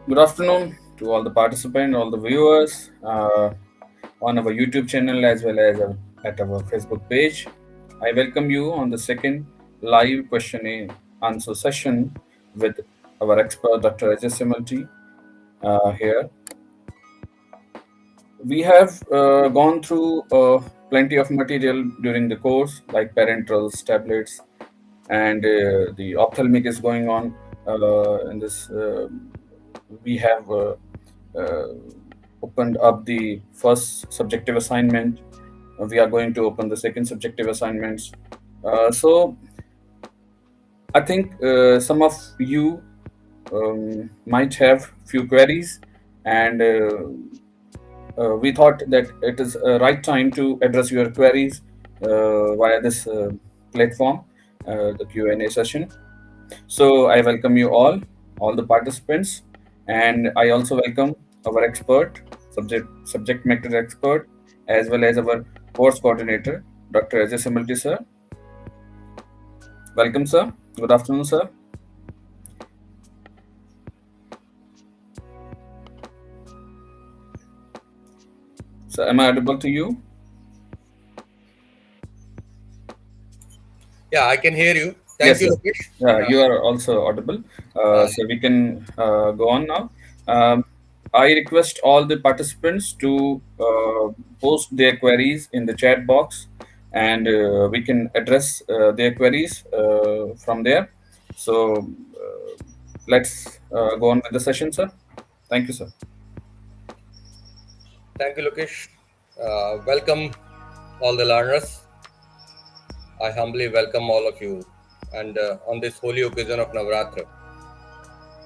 Good afternoon to all the participants, all the viewers on our YouTube channel as well as at our Facebook page. I welcome you on the second live question and answer session with our expert, Dr. Ajay Simalti, here. We have gone through plenty of material during the course, like parenterals, tablets, and the ophthalmic is going on in this. We have uh, opened up the first subjective assignment. We are going to open the second subjective assignments. So I think some of you might have few queries, and we thought that it is right time to address your queries via this platform, the Q&A session. So I welcome you all the participants, and I also welcome our expert, subject matter expert, as well as our course coordinator, Dr. Ajay Simulti, sir. Welcome, sir. Good afternoon, sir. So, am I audible to you? Yeah, I can hear you. Thank Yes, you, sir. Lokesh. Yeah, you are also audible. Uh, So we can go on now. I request all the participants to post their queries in the chat box, and we can address their queries from there. So let's go on with the session, sir. Thank you, sir. Thank you, Lokesh. Welcome, all the learners. I humbly welcome all of you. And on this holy occasion of Navratra,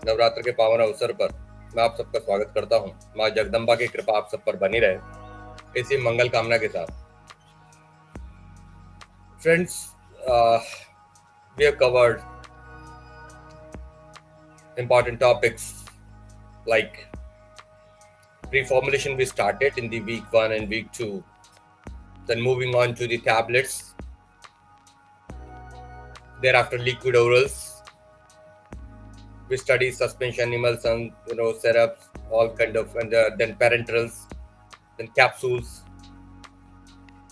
Navratra के पावन अवसर पर मैं आप सबका स्वागत करता हूं। मां जगदम्बा की कृपा आप सब पर बनी रहे, इसी मंगल कामना के साथ। Friends, we have covered important topics like pre-formulation we started in the week 1 and week 2, then moving on to the tablets, thereafter liquid orals. We study suspension, emulsion, syrups, all kind of, and then parenterals, then capsules,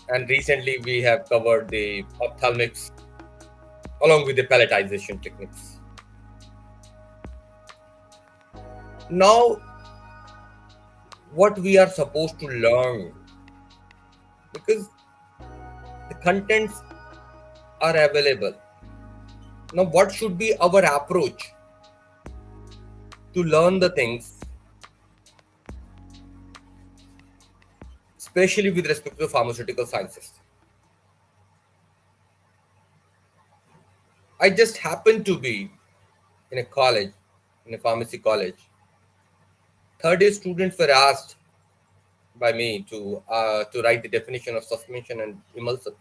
and recently we have covered the ophthalmics along with the pelletization techniques. Now, what we are supposed to learn, because the contents are available. Now, what should be our approach to learn the things, especially with respect to pharmaceutical sciences? I just happened to be in a college, in a pharmacy college. Third year students were asked by me to write the definition of suspension and emulsion.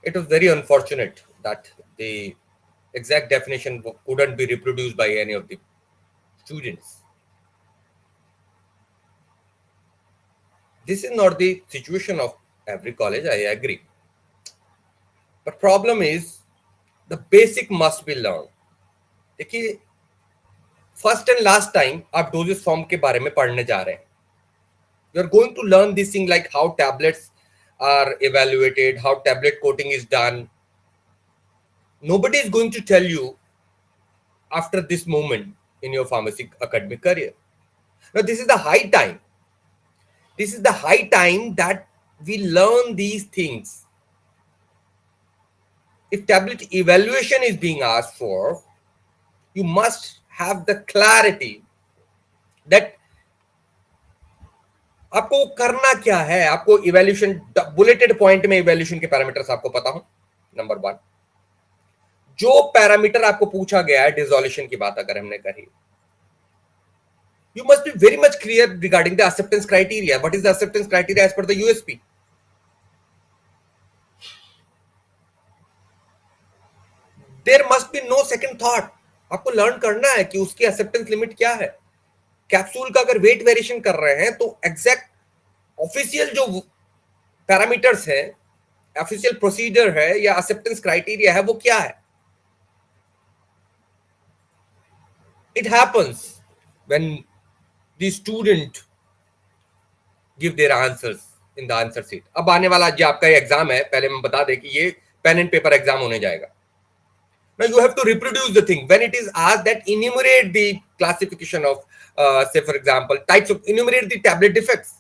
It was very unfortunate that the exact definition couldn't be reproduced by any of the students. This is not the situation of every college, I agree. But problem is the basic must be learned. देखिए, first and last time आप doses form के बारे में पढ़ने जा रहे हैं. You're going to learn this thing like how tablets are evaluated, how tablet coating is done. Nobody is going to tell you after this moment in your pharmacy academic career. Now, this is the high time. This is the high time that we learn these things. If tablet evaluation is being asked for, you must have the clarity that आपको करना क्या है. आपको evaluation bulleted point में evaluation के parameters आपको पता हो. नंबर 1, जो पैरामीटर आपको पूछा गया है डिसोल्यूशन की बात अगर हमने करी, you must be very much clear regarding the acceptance criteria. What is the acceptance criteria as per the USP? There must be no second thought. आपको लर्न करना है कि उसकी एक्सेप्टेंस लिमिट क्या है. कैप्सूल का अगर वेट वेरिएशन कर रहे हैं तो एग्जैक्ट ऑफिशियल जो पैरामीटर्स है, ऑफिशियल प्रोसीजर है, या एक्सेप्टेंस क्राइटेरिया है, वो क्या है. It happens when the student give their answers in the answer sheet. अब आने वाला जो आपका एग्जाम है, पहले मैं बता दें कि ये पेन एंड पेपर एग्जाम होने जाएगा. Now you have to reproduce the thing. When it is asked that enumerate the classification of, say for example, types of, enumerate the tablet defects.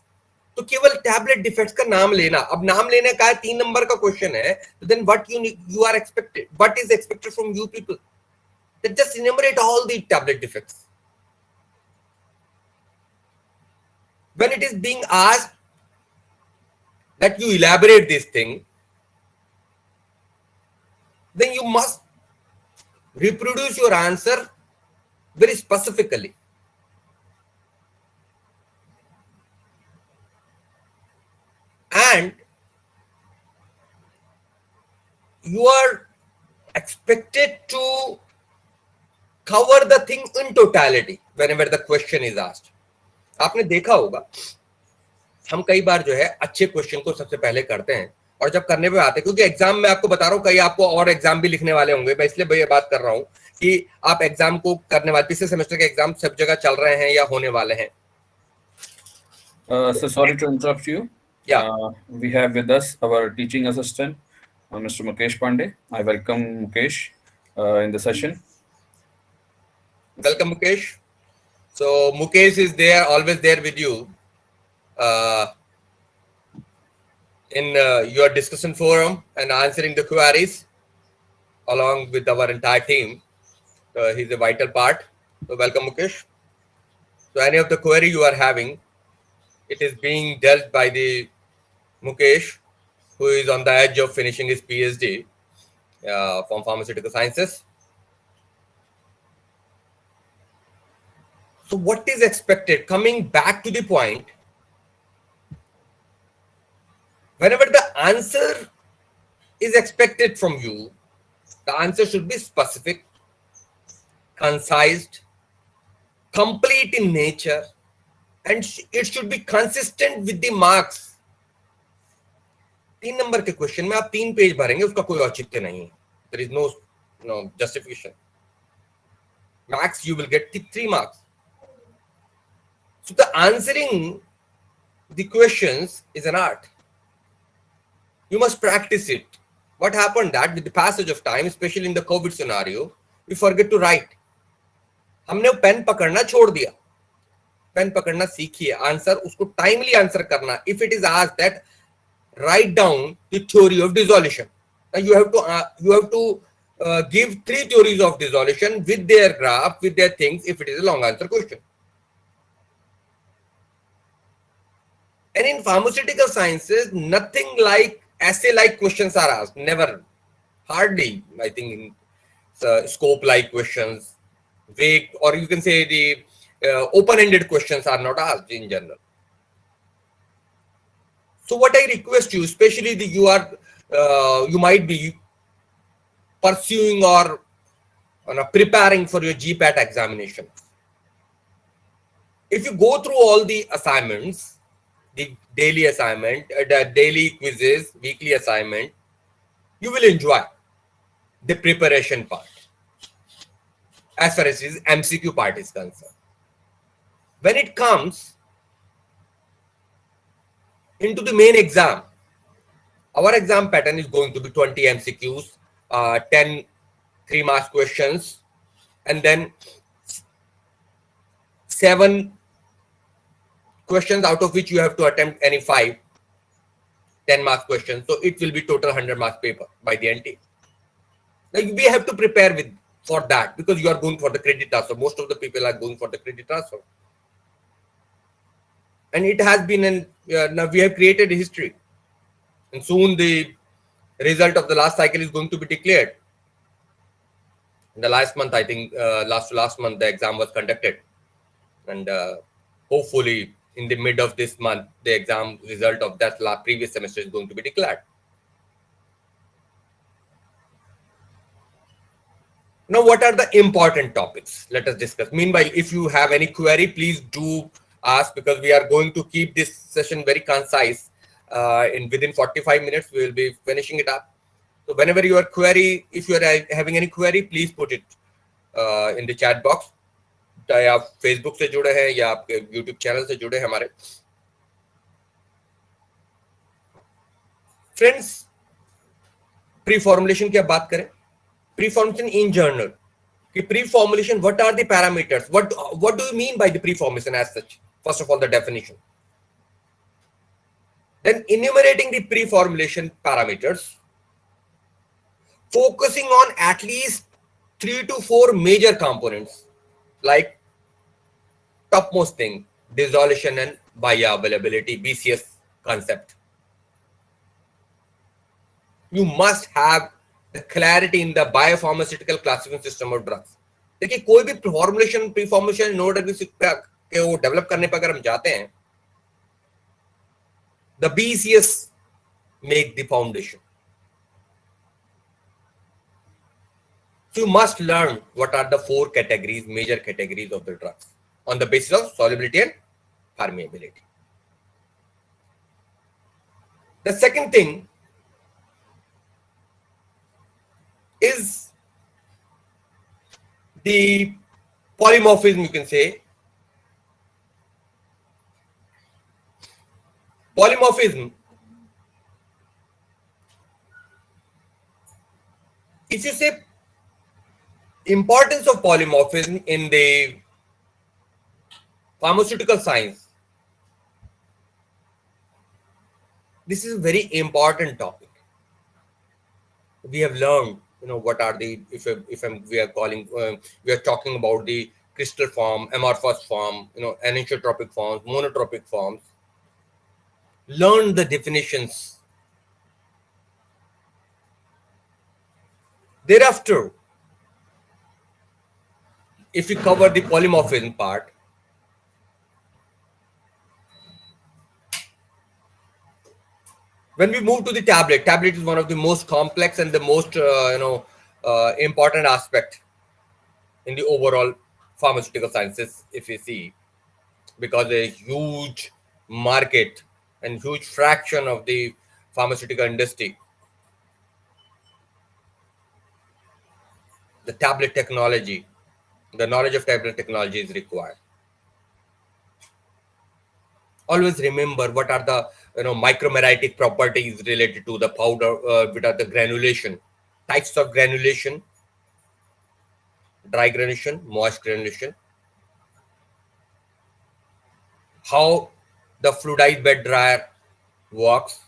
तो केवल टैबलेट डिफेक्ट्स का नाम लेना. अब नाम लेने का 3 नंबर का क्वेश्चन है, तो then what you are expected, what is expected from you people, that just enumerate all the tablet defects. When it is being asked that you elaborate this thing, then you must reproduce your answer very specifically. And you are expected to cover the thing in totality whenever the question is asked. आपने देखा होगा हम कई बार जो है अच्छे question को सबसे पहले करते हैं, और जब करने पे आते हैं, क्योंकि एग्जाम में आपको बता रहा हूँ, कई आपको और एग्जाम भी लिखने वाले होंगे, मैं इसलिए ये बात कर रहा हूँ कि आप एग्जाम को करने वाले, पिछले सेमेस्टर के एग्जाम सब जगह चल रहे हैं या होने वाले हैं. So sorry to interrupt you. Yeah. We have with us our teaching assistant, Mr. Mukesh Pandey. I welcome Mukesh in the session. Welcome, Mukesh. So Mukesh is there, always there with you in your discussion forum and answering the queries along with our entire team. He's a vital part. So welcome, Mukesh. So any of the query you are having, it is being dealt by the Mukesh, who is on the edge of finishing his PhD from pharmaceutical sciences. So what is expected? Coming back to the point, whenever the answer is expected from you, the answer should be specific, concise, complete in nature, and it should be consistent with the marks. 3 number के question में आप 3 page भरेंगे, उसका कोई औचित्य नहीं है. There is no justification. Max you will get 3 marks. So the answering the questions is an art. You must practice it. What happened that with the passage of time, especially in the COVID scenario, we forget to write. हमने pen पकड़ना छोड़ दिया. Pen पकड़ना सीखिए. Answer उसको timely answer करना. If it is asked that write down the theory of dissolution, now you have to give 3 theories of dissolution with their graph, with their things, if it is a long answer question. And in pharmaceutical sciences, nothing like essay-like questions are asked. Never. Hardly. I think scope-like questions, vague, or you can say the open-ended questions are not asked in general. So what I request you, especially you might be pursuing or preparing for your GPAT examination. If you go through all the assignments, the daily assignment, the daily quizzes, weekly assignment, you will enjoy the preparation part as far as this MCQ part is concerned. When it comes into the main exam, our exam pattern is going to be 20 MCQs, 10 3-mark questions, and then 7 questions, out of which you have to attempt any 5 10-mark questions. So it will be total 100-mark paper by the NT. Like we have to prepare for that, because you are going for the credit transfer. Most of the people are going for the credit transfer. And it has been now we have created a history. And soon the result of the last cycle is going to be declared. In the last month, I think last month the exam was conducted. And hopefully in the mid of this month, the exam result of that previous semester is going to be declared. Now, what are the important topics? Let us discuss. Meanwhile, if you have any query, please do ask, because we are going to keep this session very concise. Within 45 minutes, we will be finishing it up. So whenever your query, if you are having any query, please put it in the chat box. चाहे आप Facebook से जुड़े हैं या आपके YouTube channel से जुड़े हैं हमारे फ्रेंड्स, प्री फॉर्मुलेशन की आप बात करें, प्री फॉर्मुलेशन इन जनरल कि preformulation, what are the parameters, what do you mean by the preformulation as such, first of all the definition, then enumerating the pre formulation parameters, focusing on at least 3 to 4 major components like topmost thing, dissolution and bioavailability, BCS concept. You must have the clarity in the biopharmaceutical classification system of drugs. देखिए कोई भी formulation, preformulation, no drug के वो develop करने पर अगर हम जाते हैं, the BCS make the foundation. So you must learn what are the 4 categories, major categories of the drugs on the basis of solubility and permeability. The second thing is the polymorphism, you can say. Polymorphism, if you say importance of polymorphism in the pharmaceutical science, this is a very important topic. We have learned, what are the, we are calling, we are talking about the crystal form, amorphous form, anisotropic forms, monotropic forms. Learn the definitions. Thereafter, if we cover the polymorphism part, when we move to the tablet is one of the most complex and the most important aspect in the overall pharmaceutical sciences, if you see, because a huge market and huge fraction of the pharmaceutical industry, the tablet technology, the knowledge of tablet technology is required. Always remember what are the micromerytic properties related to the powder, what are the granulation, types of granulation, dry granulation, moist granulation, how the fluidized bed dryer works,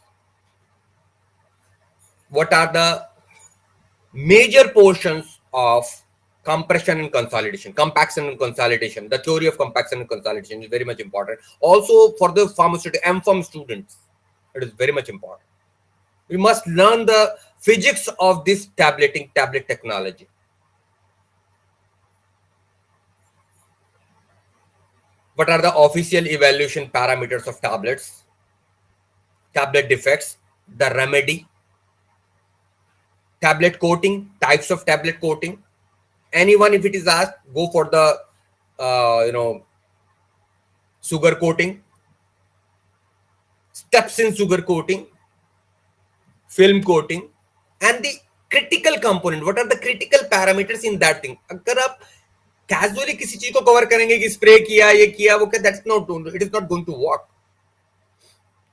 what are the major portions of compression and consolidation, compaction and consolidation. The theory of compaction and consolidation is very much important. Also for the pharmaceutical M.Pharm students, it is very much important. We must learn the physics of this tablet technology. What are the official evaluation parameters of tablets, tablet defects, the remedy, tablet coating, types of tablet coating. Anyone, if it is asked, go for the sugar coating, steps in sugar coating, film coating, and the critical component. What are the critical parameters in that thing? अगर आप casually किसी चीज को cover करेंगे कि spray किया, ये किया, वो क्या, that's not, it is not going to work.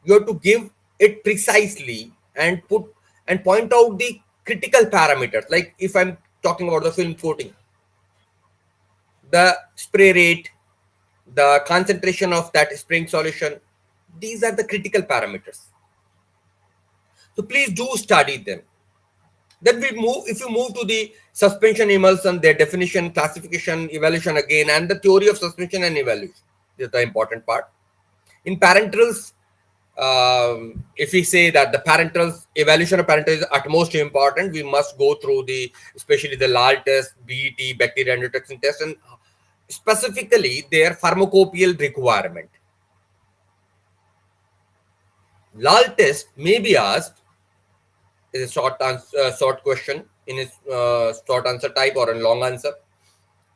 You have to give it precisely and point out the critical parameters. Like if I'm talking about the film coating, the spray rate, the concentration of that spraying solution, these are the critical parameters. So please do study them. Then if you move to the suspension emulsion, their definition, classification, evaluation again, and the theory of suspension and evaluation. This is the important part. In parenterals, if we say that the parenterals, evaluation of parenterals is utmost important, we must go through especially the LAL test, BET, bacterial endotoxin test, and specifically their pharmacopoeial requirement. LAL test may be asked is a short question in a short answer type or a long answer.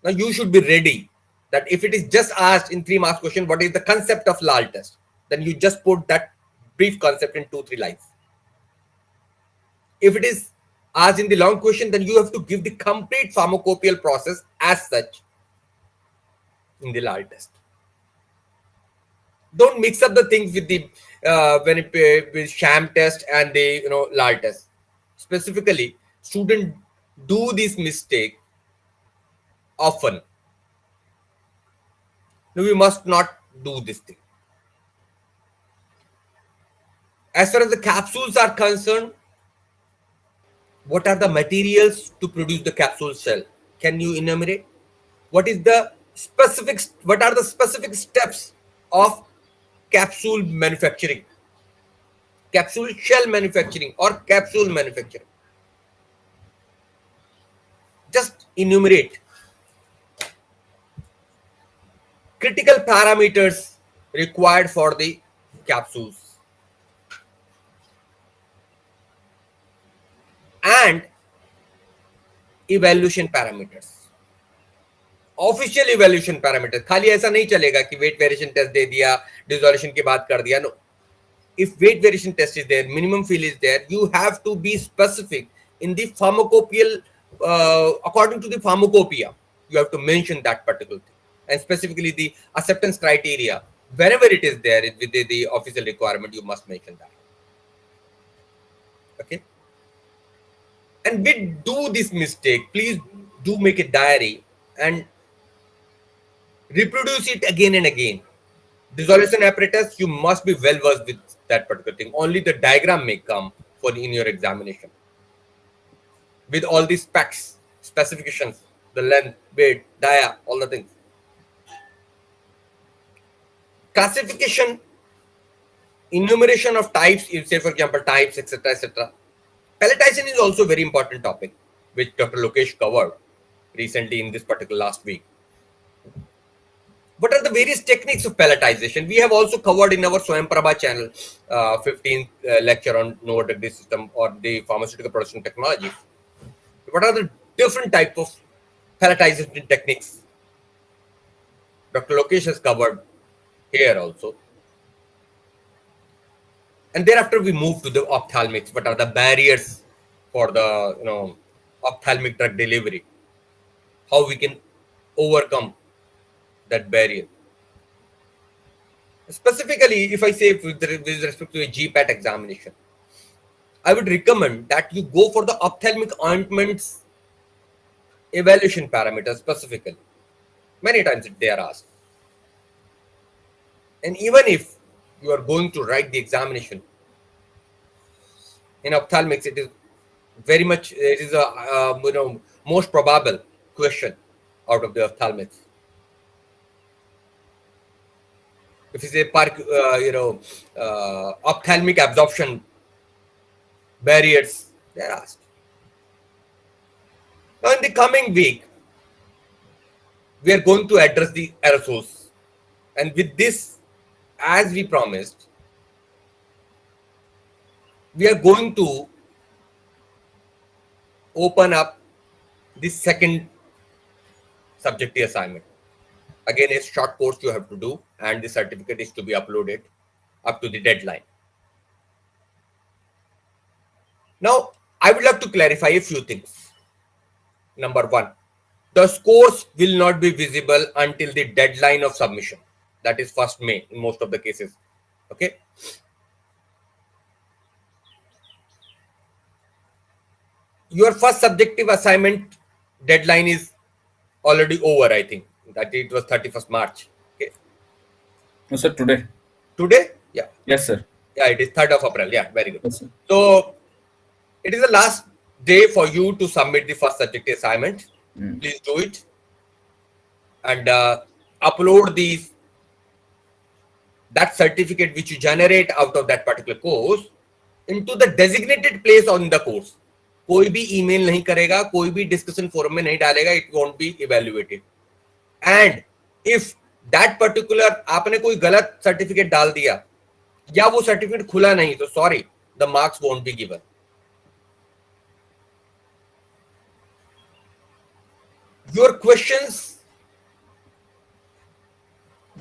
Now you should be ready that if it is just asked in 3 marks question, what is the concept of LAL test? Then you just put that brief concept in 2-3 lines. If it is asked in the long question, then you have to give the complete pharmacopoeial process as such. in the LAL test. Don't mix up the things with the with sham test and the LAL test. Specifically, students do this mistake often. No, we must not do this thing. As far as the capsules are concerned, what are the materials to produce the capsule shell? Can you enumerate? What are the specific steps of capsule manufacturing, capsule shell manufacturing, or capsule manufacturing? Just enumerate. Critical parameters required for the capsules and evaluation parameters. Official evaluation parameter, खाली ऐसा नहीं चलेगा कि wait variation test दे दिया, dissolution की बात कर दिया. No, if weight variation test is there, minimum fill is there, you have to be specific in the pharmacopoeial, according to the pharmacopoeia, you have to mention that particular thing, and specifically the acceptance criteria, wherever it is there with the official requirement, you must mention that. Okay. And we do this mistake, please do make a diary and reproduce it again and again. Dissolution apparatus, you must be well versed with that particular thing. Only the diagram may come in your examination with all these specs, specifications, the length, weight, dia, all the things. Classification, enumeration of types, you say for example types, etc., etc. Pelletization is also a very important topic, which Dr. Lokesh covered recently in this particular last week. What are the various techniques of pelletization? We have also covered in our Swayam Prabha channel, 15th lecture on node system or the pharmaceutical production technology. What are the different types of pelletization techniques? Dr. Lokesh has covered here also. And thereafter we move to the ophthalmics. What are the barriers for the ophthalmic drug delivery? How we can overcome that barrier. Specifically, if I say with respect to a GPAT examination, I would recommend that you go for the ophthalmic ointments evaluation parameters specifically. Many times they are asked. And even if you are going to write the examination in ophthalmics, it is very much, it is a most probable question out of the ophthalmics. If you say ophthalmic absorption barriers, they are asked. Now in the coming week, we are going to address the aerosols. And with this, as we promised, we are going to open up the second subjective assignment. Again, a short course you have to do, and the certificate is to be uploaded up to the deadline. Now, I would like to clarify a few things. Number one, the scores will not be visible until the deadline of submission. That is 1st May in most of the cases. Okay. Your first subjective assignment deadline is already over, I think. That it was 31st March. Okay. No, sir, today. Today? Yeah. Yes, sir. Yeah, it is 3rd of April. Yeah, very good. Yes, sir. So, it is the last day for you to submit the first subjective assignment. Please do it. And upload that certificate which you generate out of that particular course into the designated place on the course. कोई भी email नहीं करेगा, कोई भी discussion forum में नहीं डालेगा, it won't be evaluated. And if that particular आपने कोई गलत certificate डाल दिया या वो certificate खुला नहीं, तो sorry, the marks won't be given. Your questions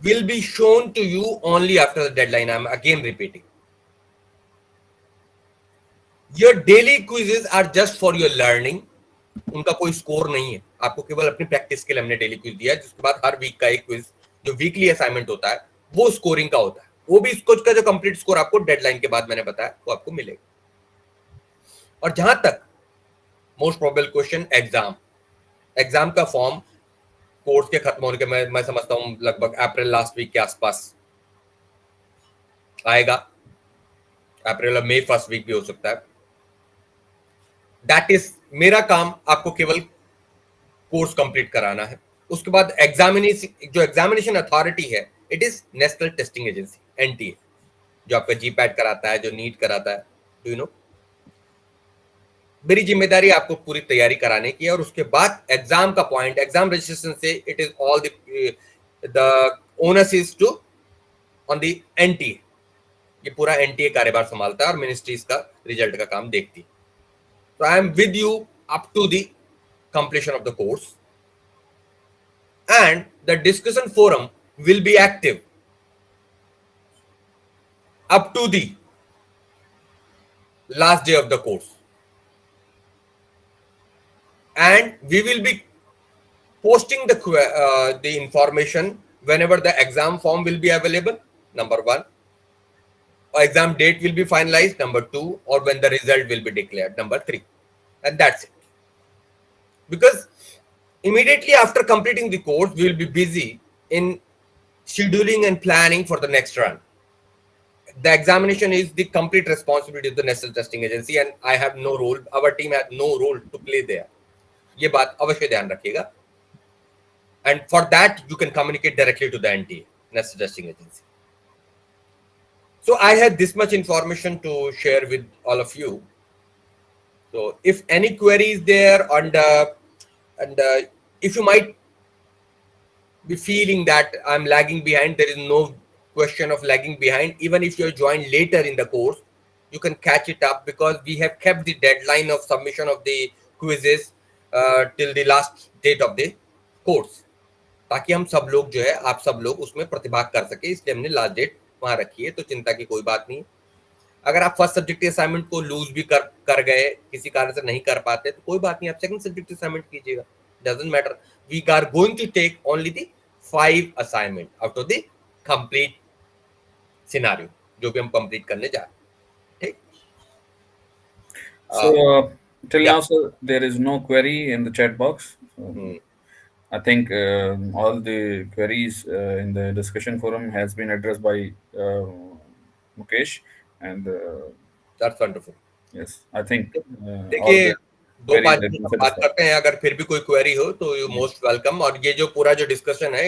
will be shown to you only after the deadline. I'm again repeating. Your daily quizzes are just for your learning. उनका कोई स्कोर नहीं है, आपको केवल अपनी प्रैक्टिस के लिए हमने डेली क्विज दिया है, जिसके बाद हर वीक का एक क्विज जो वीकली असाइनमेंट होता है वो स्कोरिंग का होता है, वो भी इसको का जो कंप्लीट स्कोर आपको डेडलाइन के बाद मैंने बताया वो आपको मिलेगा। और जहां तक मोस्ट प्रोबेबल क्वेश्चन एग्जाम का फॉर्म कोर्स के खत्म होने के मैं समझता हूं लगभग अप्रैल लास्ट वीक के आसपास आएगा, अप्रैल और मई फर्स्ट वीक भी हो सकता है। दैट इज मेरा काम आपको केवल कोर्स कंप्लीट कराना है। उसके बाद एग्जामिनेशन अथॉरिटी है, it is national testing agency NTA, जो आपका जीपैट कराता है, जो नीट कराता है, डू यू नो। मेरी जिम्मेदारी आपको पूरी तैयारी कराने की है, और उसके बाद एग्जाम का पॉइंट, एग्जाम रजिस्ट्रेशन से it is all the onus is to on the NTA, ये पूरा एनटीए कार्यभार संभालता है और मिनिस्ट्रीज का रिजल्ट का काम देखती है। So I am with you up to the completion of the course, and the discussion forum will be active up to the last day of the course, and we will be posting the information whenever the exam form will be available, number 1, or exam date will be finalized, number 2, or when the result will be declared, number 3, and that's it. Because immediately after completing the course we will be busy in scheduling and planning for the next run. The examination is the complete responsibility of the National Testing Agency, and I have no role, our team has no role to play there. ये बात अवश्य ध्यान रखिएगा, and for that you can communicate directly to the NTA, National Testing Agency. So I had this much information to share with all of you. So if any query is there, and if you might be feeling that I'm lagging behind, there is no question of lagging behind. Even if you join later in the course, you can catch it up, because we have kept the deadline of submission of the quizzes till the last date of the course, ताकि हम सब लोग जो है, आप सब लोग उसमें प्रतिभाग कर सके, इसलिए हमने लास्ट डेट वहां रखी है। तो चिंता की कोई बात नहीं। अगर आप फर्स्ट सब्जेक्ट असाइनमेंट को लूज भी कर गए, किसी कारण से नहीं कर पाते, तो कोई बात नहीं, आप सेकंड सब्जेक्ट असाइनमेंट कीजिएगा, doesn't matter. We are going to take only the 5 assignment out of the complete scenario, जो भी हम कंप्लीट करने जा रहे हैं, ठीक। So till now, sir, there is no query in the chat box. So, I think all the queries in the discussion forum has been addressed by Mukesh, and That's wonderful. yes, I think देखिए, दो queries बात have been बात satisfied. करते हैं, अगर फिर भी कोई क्वेरी हो तो यू मोस्ट वेलकम। और ये जो पूरा जो डिस्कशन है,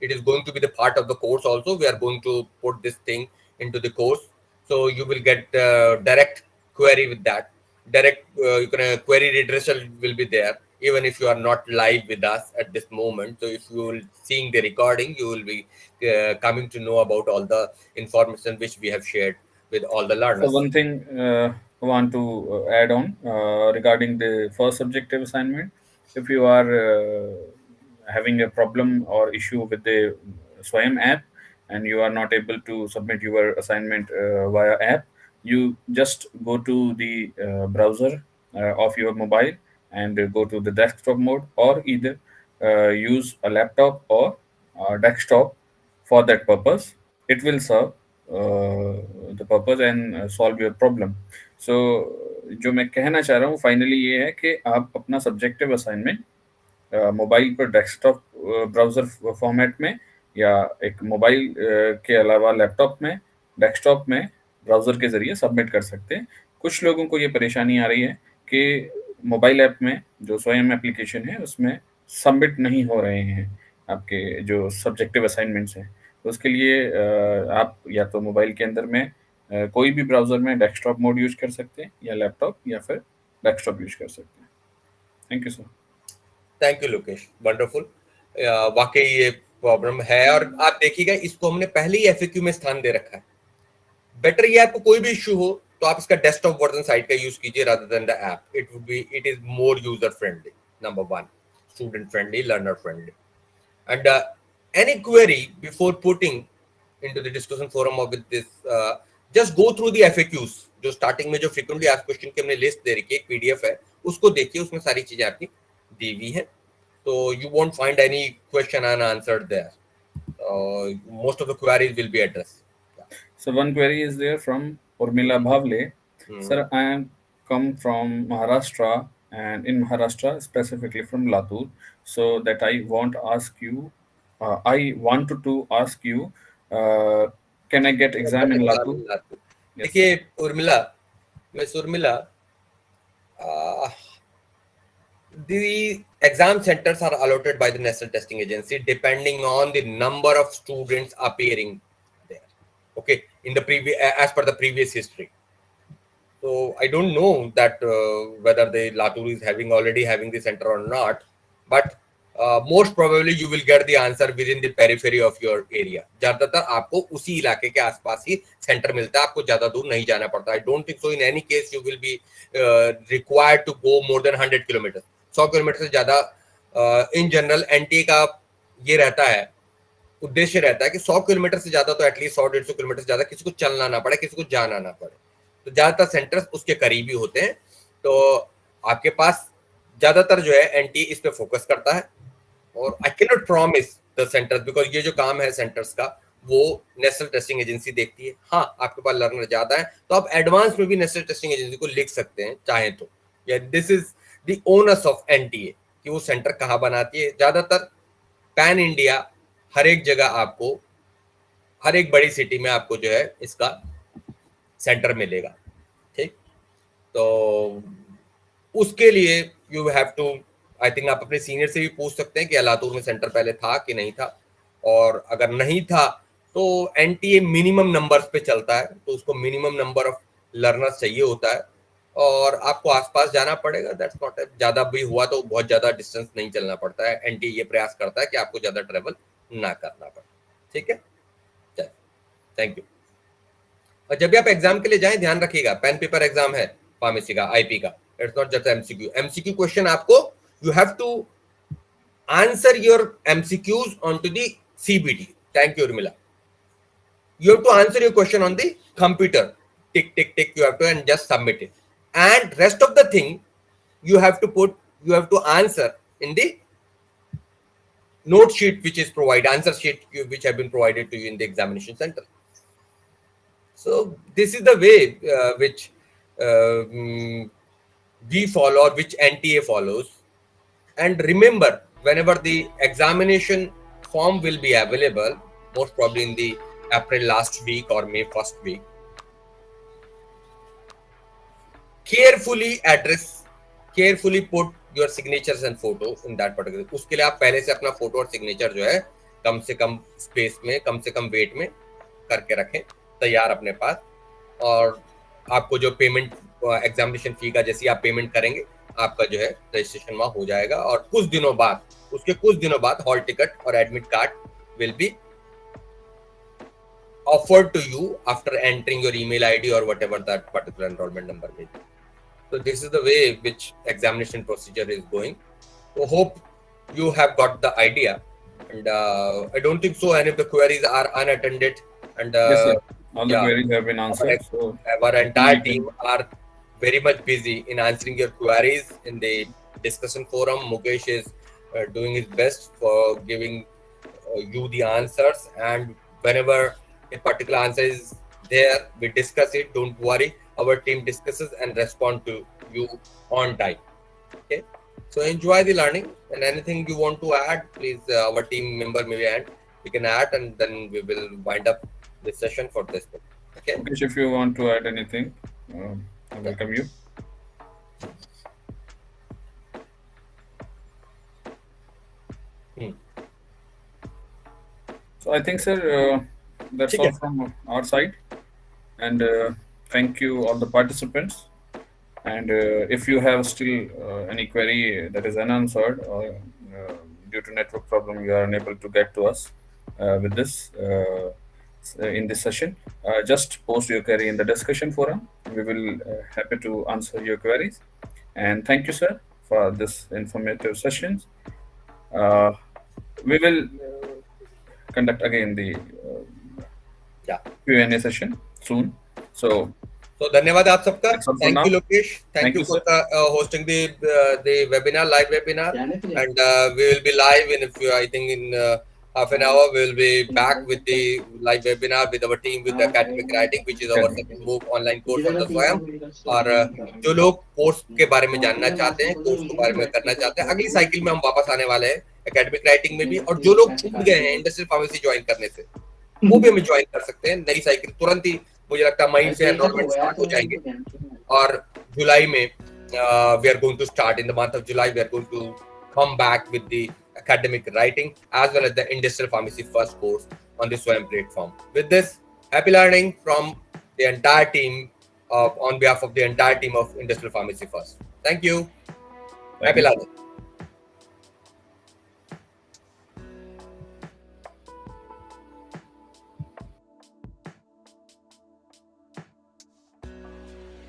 it is going to be the part of the course also. We are going to put this thing into the course, so you will get direct query with that. Direct you can query redressal will be there, even if you are not live with us at this moment. So if you will seeing the recording, you will be coming to know about all the information which we have shared with all the learners. So one thing I want to add on regarding the first subjective assignment. If you are having a problem or issue with the Swayam app, and you are not able to submit your assignment via app, you just go to the browser of your mobile and go to the desktop mode, or either use a laptop or desktop for that purpose. It will serve the purpose and solve your problem. So जो मैं कहना चाह रहा हूँ finally ये है कि आप अपना सब्जेक्टिव असाइनमेंट मोबाइल पर डेस्कटॉप ब्राउजर फॉर्मेट में, या एक मोबाइल के अलावा लैपटॉप में, डेस्कटॉप में ब्राउजर के जरिए सबमिट कर सकते हैं। कुछ लोगों को ये परेशानी आ रही है कि मोबाइल ऐप में जो स्वयं एप्लीकेशन है उसमें सबमिट नहीं हो रहे हैं आपके जो सब्जेक्टिव असाइनमेंट्स हैं। तो उसके लिए आप या तो मोबाइल के अंदर में कोई भी ब्राउजर में डेस्कटॉप मोड यूज कर सकते हैं, या लैपटॉप या फिर डेस्कटॉप यूज कर सकते हैं। Thank you sir. Thank you Lokesh, wonderful. वाकई ये प्रॉब्लम है, और आप देखिएगा इसको हमने पहले ही एफएक्यू में स्थान दे रखा है। बेटर ये आपको कोई भी इश्यू हो तो आप इसका डेस्कटॉप वर्जन साइट का यूज कीजिए rather than the app. It is more user friendly, number 1, student friendly, learner friendly. And any query before putting into the discussion forum of with this, just go through the FAQs. जो starting में जो frequently asked question की हमने list दे रखी है, एक PDF है, उसको देखिए, उसमें सारी चीजें आपकी दी हुई है, तो you won't find any question unanswered there. Most of the queries will be addressed. So one query is there from Urmila Bhavle. Sir, I am come from Maharashtra and in Maharashtra, specifically from Latur. So that I wanted to ask you, can I get exam in Latur? Yes. देखिए Urmila, miss Urmila, the exam centers are allotted by the National Testing Agency depending on the number of students appearing there. Okay, in the previous, as per the previous history. So I don't know that whether the Latur is already having the center or not, but most probably you will get the answer within the periphery of your area. ज्यादातर आपको उसी इलाके के आसपास ही centre मिलता है, आपको ज्यादा दूर नहीं जाना पड़ता. I don't think so in any case you will be required to go more than 100 kilometers. 100 kilometre से ज्यादा इन जनरल एनटीए का ये रहता है, उद्देश्य रहता है कि 100 किलोमीटर से ज्यादा तो एटलीस्ट 100-150 किलोमीटर से ज्यादा किसी को चलना ना पड़े, किसी को जाना ना पड़े. तो ज्यादातर सेंटर्स उसके करीब ही होते हैं. तो आपके पास ज्यादातर जो है एनटीए इस पे फोकस करता है. और I can not promise the centres because ये जो काम है सेंटर्स का वो नेशनल टेस्टिंग एजेंसी देखती है. हाँ, आपके पास लर्नर ज्यादा है तो आप एडवांस में भी नेशनल टेस्टिंग एजेंसी को लिख सकते हैं चाहे तो. या this is the owners of NTA कि वो सेंटर कहाँ बनाती है. ज्यादातर पैन इंडिया हर एक जगह आपको, हर एक बड़ी सिटी में आपको जो है इसका सेंटर मिलेगा. ठीक, तो उसके लिए you have to, I think आप अपने सीनियर से भी पूछ सकते हैं कि लातूर में सेंटर पहले था कि नहीं था, और अगर नहीं था तो एनटीए मिनिमम नंबर्स पे चलता है, तो उसको मिनिमम नंबर ऑफ लर्नर्स चाहिए होता है और आपको आसपास जाना पड़ेगा. दैट्स नॉट, ज्यादा भी हुआ तो बहुत ज्यादा डिस्टेंस नहीं चलना पड़ता है. एनटीए ये प्रयास करता है कि आपको ज्यादा ट्रेवल ना करना पड़े. ठीक है, चलिए, थैंक यू. और जब भी आप एग्जाम के लिए जाएं ध्यान रखिएगा, पेन पेपर एग्जाम है फार्मेसी का, आईपी का. It's not just MCQ. MCQ question आपको, you have to answer your MCQs on to the CBT. Thank you Urmila. You have to answer your question on the computer. Tick, tick, tick. You have to and just submit it. And rest of the thing, you have to answer in the note sheet which is provided, answer sheet which have been provided to you in the examination center. So this is the way which we follow, or which NTA follows. And remember, whenever the examination form will be available, most probably in the April last week or May first week, carefully put your signatures and photo in that particular. उसके लिए आप पहले से अपना photo और signature जो है कम से कम स्पेस में, कम से कम वेट में करके रखें तैयार अपने पास. और आपको जो पेमेंट एग्जामिनेशन फी का जैसी आप पेमेंट करेंगे, आपका जो है रजिस्ट्रेशन वहां हो जाएगा. और कुछ दिनों बाद हॉल टिकट और admit card will be offered to you after entering your email ID or whatever that particular enrollment number may be. So this is the way which examination procedure is going. So hope you have got the idea, and I don't think so any of the queries are unattended, and Yes, sir. All the queries have been answered. So our entire team are very much busy in answering your queries in the discussion forum. Mukesh is doing his best for giving you the answers, and whenever a particular answer is there, we discuss it. Don't worry, our team discusses and respond to you on time. Okay, so enjoy the learning, and anything you want to add, please, our team member maybe add, we can add, and then we will wind up this session for this one. Okay, Mukesh, if you want to add anything, I welcome you. So I think, sir, that's all from our side, and thank you all the participants. And if you have still any query that is unanswered, or due to network problem you are unable to get to us with this in this session, just post your query in the discussion forum. We will happy to answer your queries. And thank you, sir, for this informative sessions. We will conduct again the Q&A session soon. So So धन्यवाद आप सबका. That's all for Thank now. you Lokesh. Thank you you, for sir. hosting the webinar, live webinar, and we will be live in I think in half an hour. We will be back with the live webinar with our team with the academic writing, which is our second move online course on the Swayam. और जो लोग course के बारे में जानना चाहते हैं, course के बारे में करना चाहते हैं, अगली साइकिल में हम वापस आने वाले हैं एकेडमिक राइटिंग में भी. और जो लोग छूट गए हैं इंडस्ट्रियल फार्मेसी ज्वाइन करने से, वो भी हमें ज्वाइन कर सकते हैं. नई साइकिल तुरंत ही मुझे लगता है मई से एनरोलमेंट स्टार्ट हो जाएंगे. और जुलाई में we are going to start in the month of July. We are going to come back with the academic writing as well as the industrial pharmacy first course on the Swayam platform. With this, happy learning from the entire team on behalf of the entire team of industrial pharmacy first. Thank you. Happy learning.